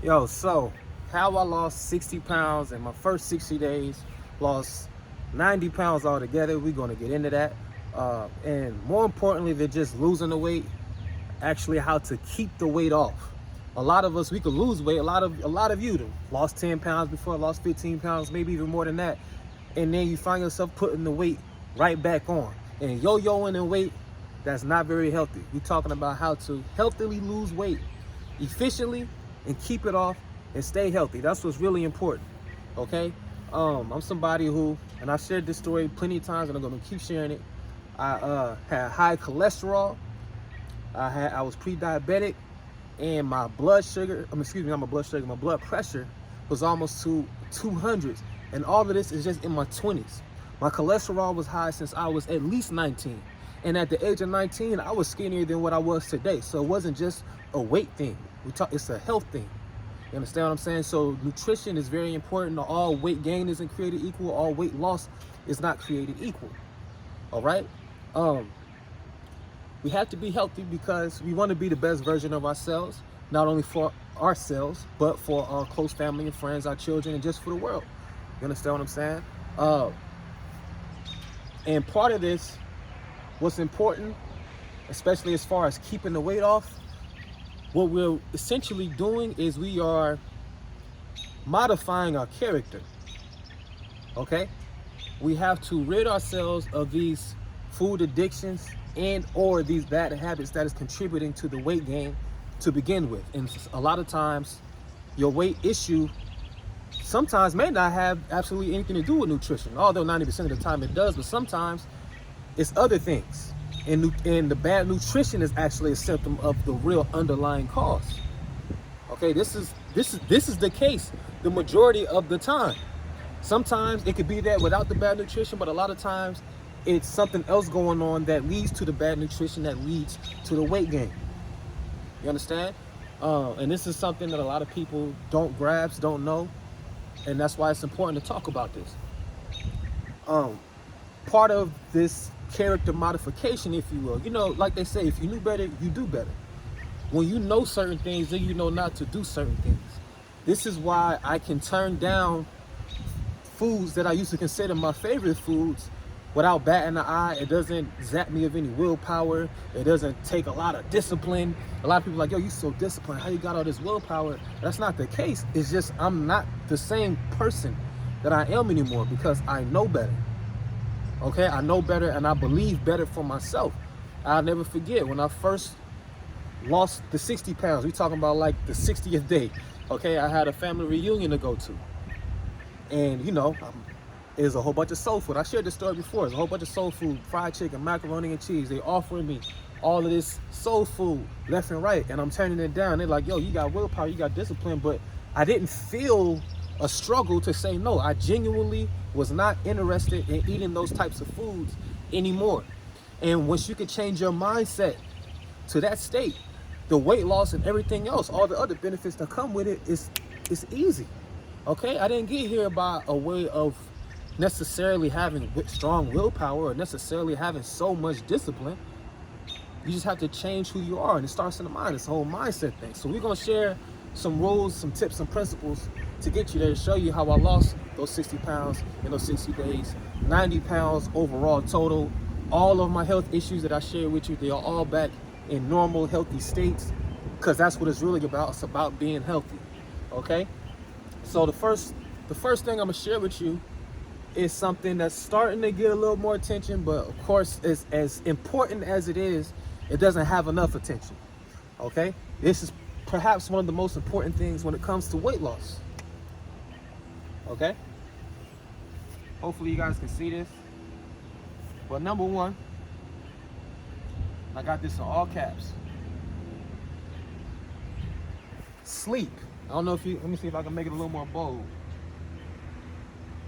Yo, so how I lost 60 pounds in my first 60 days, lost 90 pounds altogether. We're going to get into that. And more importantly than just losing the weight, actually how to keep the weight off. A lot of us, we could lose weight. A lot of you lost 10 pounds before, lost 15 pounds, maybe even more than that. And then you find yourself putting the weight right back on. And yo-yoing in weight, that's not very healthy. We're talking about how to healthily lose weight efficiently and keep it off and stay healthy. That's what's really important. Okay. I'm somebody who, and I've shared this story plenty of times, and I'm going to keep sharing it. I had high cholesterol. I was pre-diabetic, and my blood sugar, not my blood sugar, my blood pressure was almost to 200s. And all of this is just in my 20s. My cholesterol was high since I was at least 19. And at the age of 19, I was skinnier than what I was today. So it wasn't just a weight thing. It's a health thing. You understand what I'm saying? So nutrition is very important. All weight gain isn't created equal. All weight loss is not created equal. All right? We have to be healthy because we want to be the best version of ourselves, not only for ourselves, but for our close family and friends, our children, and just for the world. You understand what I'm saying? And part of this, what's important, especially as far as keeping the weight off, what we're essentially doing is we are modifying our character. Okay? We have to rid ourselves of these food addictions and or these bad habits that is contributing to the weight gain to begin with. And a lot of times your weight issue sometimes may not have absolutely anything to do with nutrition, although 90% of the time it does, but sometimes it's other things. And the bad nutrition is actually a symptom of the real underlying cause. Okay, this is the case the majority of the time. Sometimes it could be that without the bad nutrition, but a lot of times it's something else going on that leads to the bad nutrition that leads to the weight gain. You understand? And this is something that a lot of people don't grasp, don't know, and that's why it's important to talk about this. Part of this character modification, if you will, like they say, if you knew better, you do better. When you know certain things, then you know not to do certain things. This is why I can turn down foods that I used to consider my favorite foods without batting an eye. It doesn't zap me of any willpower. It doesn't take a lot of discipline. A lot of people are like, yo, you so disciplined. How you got all this willpower? That's not the case. It's just I'm not the same person that I am anymore because I know better. Okay, I know better and I believe better for myself. I'll never forget when I first lost the 60 pounds. We talking about like the 60th day. Okay, I had a family reunion to go to. And there's a whole bunch of soul food. I shared this story before. There's a whole bunch of soul food, fried chicken, macaroni and cheese. They offering me all of this soul food left and right. And I'm turning it down. They're like, yo, you got willpower, you got discipline. But I didn't feel a struggle to say no. I genuinely was not interested in eating those types of foods anymore. And once you can change your mindset to that state, the weight loss and everything else, all the other benefits that come with it is easy. Okay, I didn't get here by a way of necessarily having strong willpower or necessarily having so much discipline. You just have to change who you are, and it starts in the mind. It's a whole mindset thing. So we're gonna share some rules, some tips, some principles to get you there, to show you how I lost those 60 pounds in those 60 days, 90 pounds overall total. All of my health issues that I shared with you, they are all back in normal, healthy states, because that's what it's really about. It's about being healthy. Okay? So the first thing I'm gonna share with you is something that's starting to get a little more attention, but of course, as important as it is, it doesn't have enough attention. Okay? This is perhaps one of the most important things when it comes to weight loss. Okay? Hopefully you guys can see this. But number one, I got this in all caps. Sleep. I don't know if let me see if I can make it a little more bold.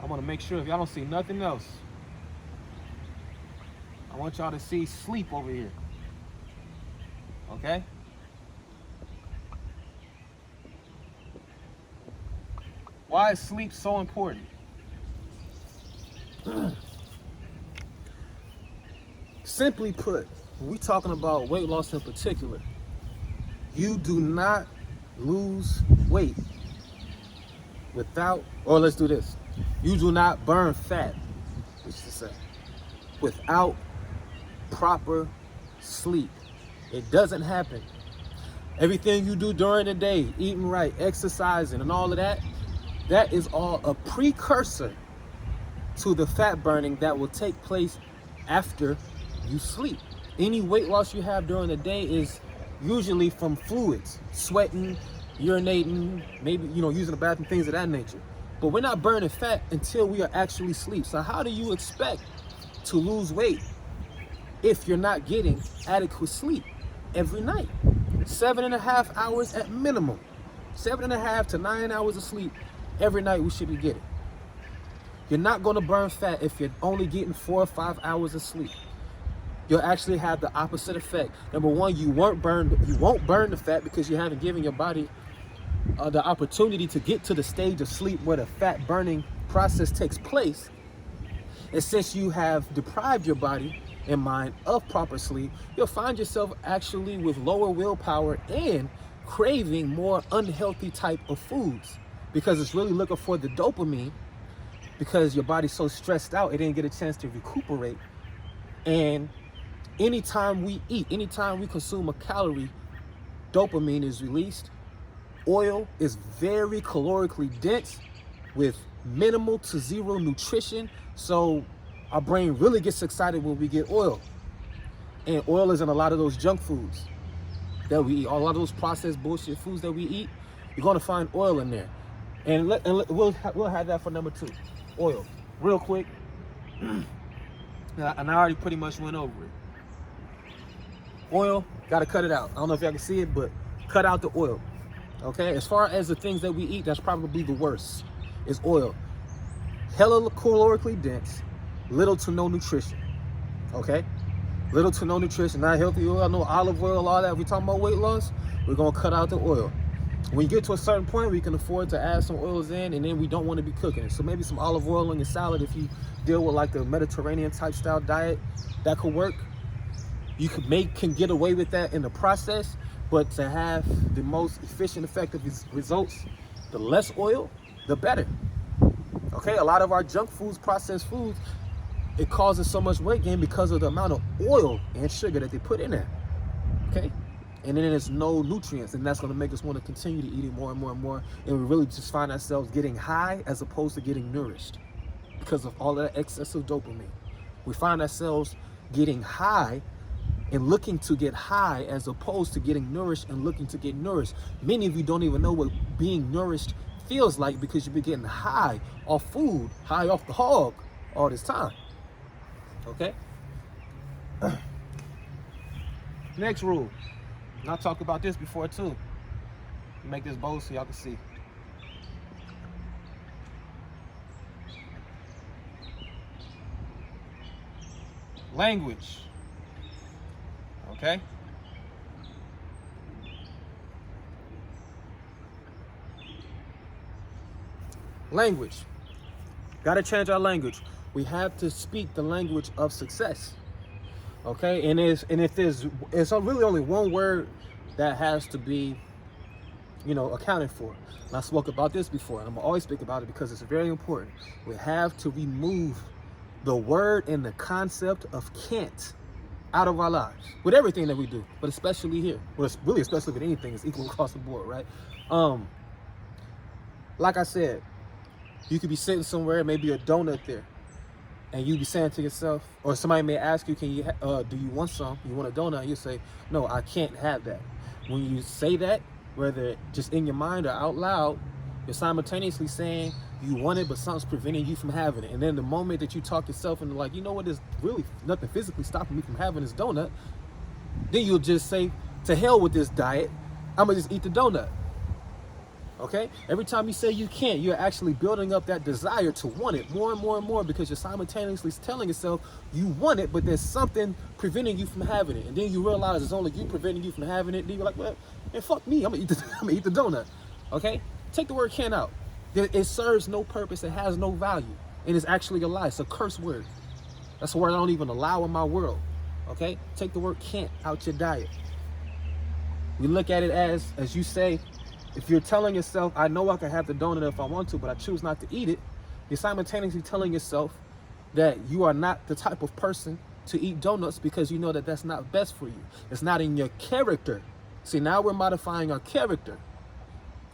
I want to make sure if y'all don't see nothing else, I want y'all to see sleep over here. Okay? Why is sleep so important? Simply put, when we're talking about weight loss in particular, you do not lose weight without, or let's do this. You do not burn fat, which is to say, without proper sleep. It doesn't happen. Everything you do during the day, eating right, exercising, and all of that, that is all a precursor to the fat burning that will take place after you sleep. Any weight loss you have during the day is usually from fluids, sweating, urinating, maybe, using the bathroom, things of that nature. But we're not burning fat until we are actually asleep. So how do you expect to lose weight if you're not getting adequate sleep every night? 7.5 hours at minimum. 7.5 to 9 hours of sleep every night we should be getting. You're not going to burn fat if you're only getting 4 or 5 hours of sleep. You'll actually have the opposite effect. Number one, you won't burn the fat because you haven't given your body the opportunity to get to the stage of sleep where the fat burning process takes place. And since you have deprived your body and mind of proper sleep, you'll find yourself actually with lower willpower and craving more unhealthy type of foods because it's really looking for the dopamine because your body's so stressed out, it didn't get a chance to recuperate. And anytime we eat, anytime we consume a calorie, dopamine is released. Oil is very calorically dense with minimal to zero nutrition. So our brain really gets excited when we get oil. And oil is in a lot of those junk foods that we eat. A lot of those processed bullshit foods that we eat, you're going to find oil in there. And we'll have that for number 2. Oil. Real quick. And I already pretty much went over it. Oil, got to cut it out. I don't know if y'all can see it, but cut out the oil. Okay? As far as the things that we eat, that's probably the worst, is oil. Hella calorically dense, little to no nutrition. Okay? Little to no nutrition, not healthy oil, no olive oil, all that. If we're talking about weight loss, we're going to cut out the oil. When you get to a certain point, we can afford to add some oils in, and then we don't want to be cooking it. So maybe some olive oil on your salad if you deal with like the Mediterranean type style diet, that could work. You can get away with that in the process, but to have the most efficient, effective results, the less oil, the better. Okay, a lot of our junk foods, processed foods, it causes so much weight gain because of the amount of oil and sugar that they put in there. Okay, and then there's no nutrients, and that's going to make us want to continue to eat it more and more and more, and we really just find ourselves getting high as opposed to getting nourished because of all that excessive dopamine. We find ourselves getting high and looking to get high as opposed to getting nourished and looking to get nourished. Many of you don't even know what being nourished feels like because you've been getting high off food, high off the hog all this time. Okay? Next rule. And I talked about this before too. Make this bold so y'all can see. Language. Okay? Language. Gotta change our language. We have to speak the language of success. Okay? And it's really only one word that has to be, accounted for. And I spoke about this before, and I'm gonna always speak about it because it's very important. We have to remove the word and the concept of can't out of our lives with everything that we do, but especially here. Well, it's really especially with anything, it's equal across the board, right? Like I said, you could be sitting somewhere, maybe a donut there, and you be saying to yourself, or somebody may ask you, do you want some? You want a donut? And you say, no, I can't have that. When you say that, whether just in your mind or out loud, you're simultaneously saying you want it, but something's preventing you from having it. And then the moment that you talk yourself into like, you know what, there's really nothing physically stopping me from having this donut, then you'll just say, to hell with this diet, I'm gonna just eat the donut. Okay? Every time you say you can't, you're actually building up that desire to want it more and more and more because you're simultaneously telling yourself you want it, but there's something preventing you from having it. And then you realize it's only you preventing you from having it. Then you're like, well, man, fuck me, I'm gonna eat the donut. Okay? Take the word can't out. It serves no purpose. It has no value. And it's actually a lie. It's a curse word. That's a word I don't even allow in my world. Okay? Take the word can't out your diet. We look at it as you say, If you're telling yourself, I know I can have the donut if I want to, but I choose not to eat it, you're simultaneously telling yourself that you are not the type of person to eat donuts because you know that that's not best for you. It's not in your character. See, now we're modifying our character.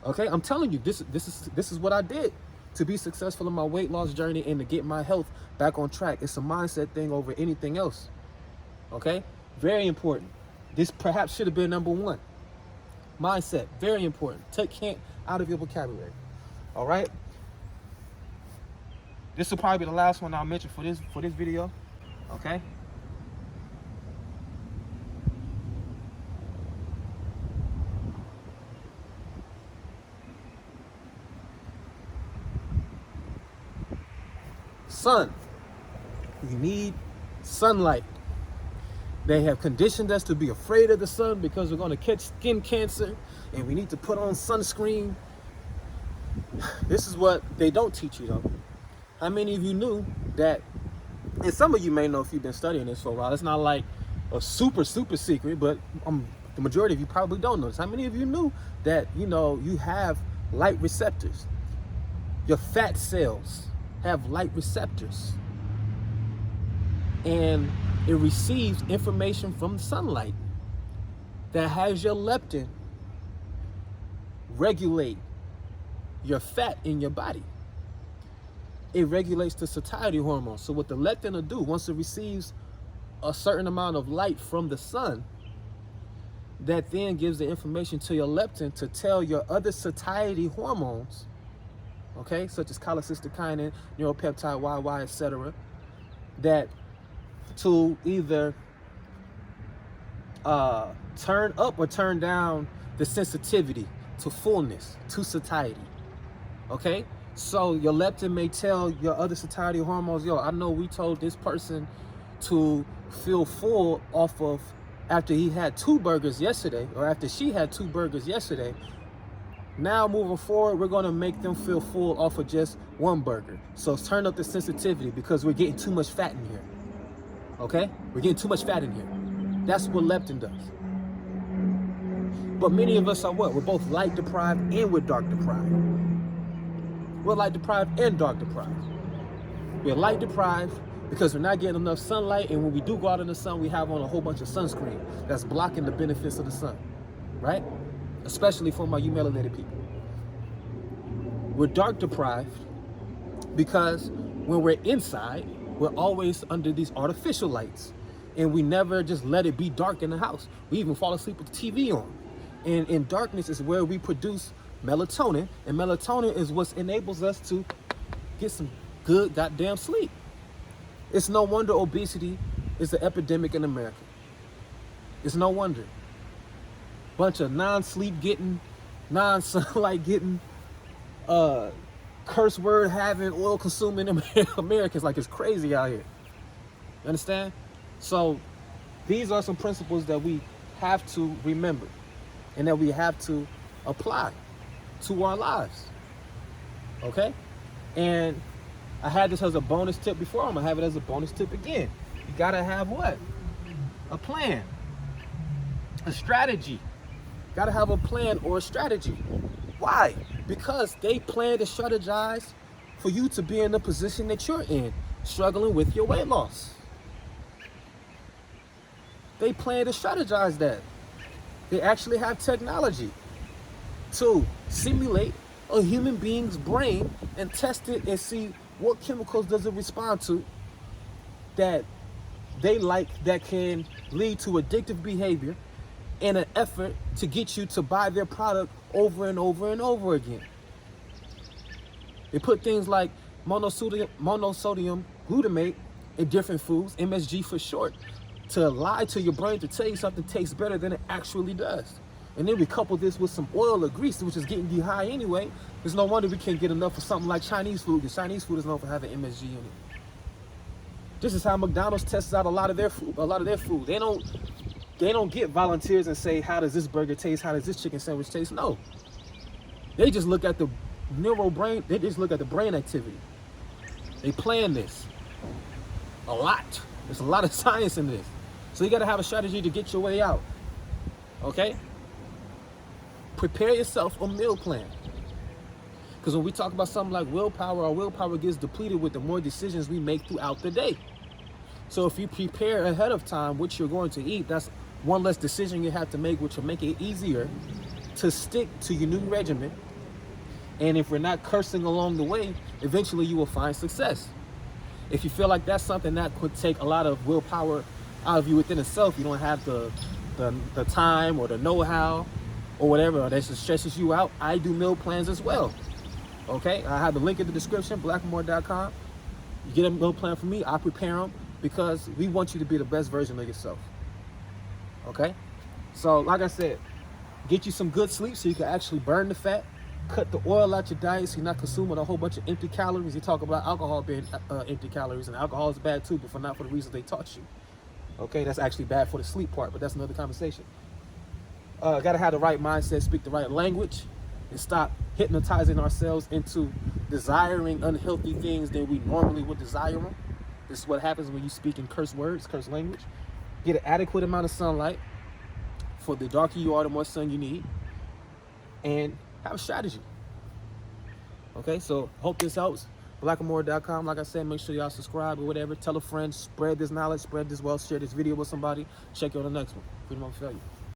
Okay, I'm telling you, this is what I did to be successful in my weight loss journey and to get my health back on track. It's a mindset thing over anything else. Okay, very important. This perhaps should have been number one. Mindset, very important. Take can't out of your vocabulary. All right. This will probably be the last one I'll mention for this video. Okay. Sun. You need sunlight. They have conditioned us to be afraid of the sun because we're going to catch skin cancer and we need to put on sunscreen. This is what they don't teach you though. How many of you knew that, and some of you may know if you've been studying this for a while, it's not like a super secret, but the majority of you probably don't know this. How many of you knew that, you have light receptors? Your fat cells have light receptors. And it receives information from sunlight that has your leptin regulate your fat in your body. It regulates the satiety hormone. So what the leptin will do, once it receives a certain amount of light from the sun, that then gives the information to your leptin to tell your other satiety hormones, okay, such as cholecystokinin, neuropeptide, YY, etc., that to either turn up or turn down the sensitivity to fullness, to satiety. Okay? So your leptin may tell your other satiety hormones, yo, I know we told this person to feel full off of after he had 2 burgers yesterday, or after she had 2 burgers yesterday. Now moving forward, we're gonna make them feel full off of just 1 burger. So turn up the sensitivity because we're getting too much fat in here. Okay? We're getting too much fat in here. That's what leptin does. But many of us are what? We're both light deprived and we're dark deprived. We're light deprived and dark deprived. We're light deprived because we're not getting enough sunlight, and when we do go out in the sun, we have on a whole bunch of sunscreen that's blocking the benefits of the sun, right? Especially for my you melanated people. We're dark deprived because when we're inside, we're always under these artificial lights, and we never just let it be dark in the house. We even fall asleep with the TV on. And in darkness is where we produce melatonin, and melatonin is what enables us to get some good goddamn sleep. It's no wonder obesity is an epidemic in America. It's no wonder. Bunch of non-sleep getting, non-sunlight getting, curse word having, oil consuming Americans. Like, it's crazy out here. You understand? So these are some principles that we have to remember and that we have to apply to our lives. Okay? And I had this as a bonus tip before. I'm gonna have it as a bonus tip again. You gotta have what? A plan, a strategy. Gotta have a plan or a strategy. Why? Because they plan to strategize for you to be in the position that you're in, struggling with your weight loss. They plan to strategize that. They actually have technology to simulate a human being's brain and test it and see what chemicals does it respond to that they like, that can lead to addictive behavior in an effort to get you to buy their product over and over and over again. They put things like monosodium glutamate in different foods, MSG for short, to lie to your brain to tell you something tastes better than it actually does. And then we couple this with some oil or grease, which is getting you high anyway. There's no wonder we can't get enough of something like Chinese food, because Chinese food is known for having MSG in it. This is how McDonald's tests out a lot of their food. They don't get volunteers and say, how does this burger taste? How does this chicken sandwich taste? No. They just look at the neurobrain, they just look at the brain activity. They plan this a lot. There's a lot of science in this. So you got to have a strategy to get your way out. Okay? Prepare yourself a meal plan. Because when we talk about something like willpower, our willpower gets depleted with the more decisions we make throughout the day. So if you prepare ahead of time what you're going to eat, that's one less decision you have to make, which will make it easier to stick to your new regimen. And if we're not cursing along the way, eventually you will find success. If you feel like that's something that could take a lot of willpower out of you within itself, you don't have the time or the know-how or whatever, or that just stresses you out, I do meal plans as well. Okay, I have the link in the description, blaqamore.com. You get a meal plan from me, I prepare them because we want you to be the best version of yourself. Okay, so like I said, get you some good sleep so you can actually burn the fat. Cut the oil out your diet so you're not consuming a whole bunch of empty calories. You talk about alcohol being empty calories, and alcohol is bad too, but not for the reasons they taught you. Okay, that's actually bad for the sleep part, but that's another conversation. Gotta have the right mindset, speak the right language, and stop hypnotizing ourselves into desiring unhealthy things than we normally would desire them. This is what happens when you speak in curse words, curse language. Get an adequate amount of sunlight. For the darker you are, the more sun you need. And have a strategy. Okay, so hope this helps. Blaqamore.com. Like I said, make sure y'all subscribe or whatever. Tell a friend, spread this knowledge, spread this wealth, share this video with somebody. Check you on the next one. Freedom of failure.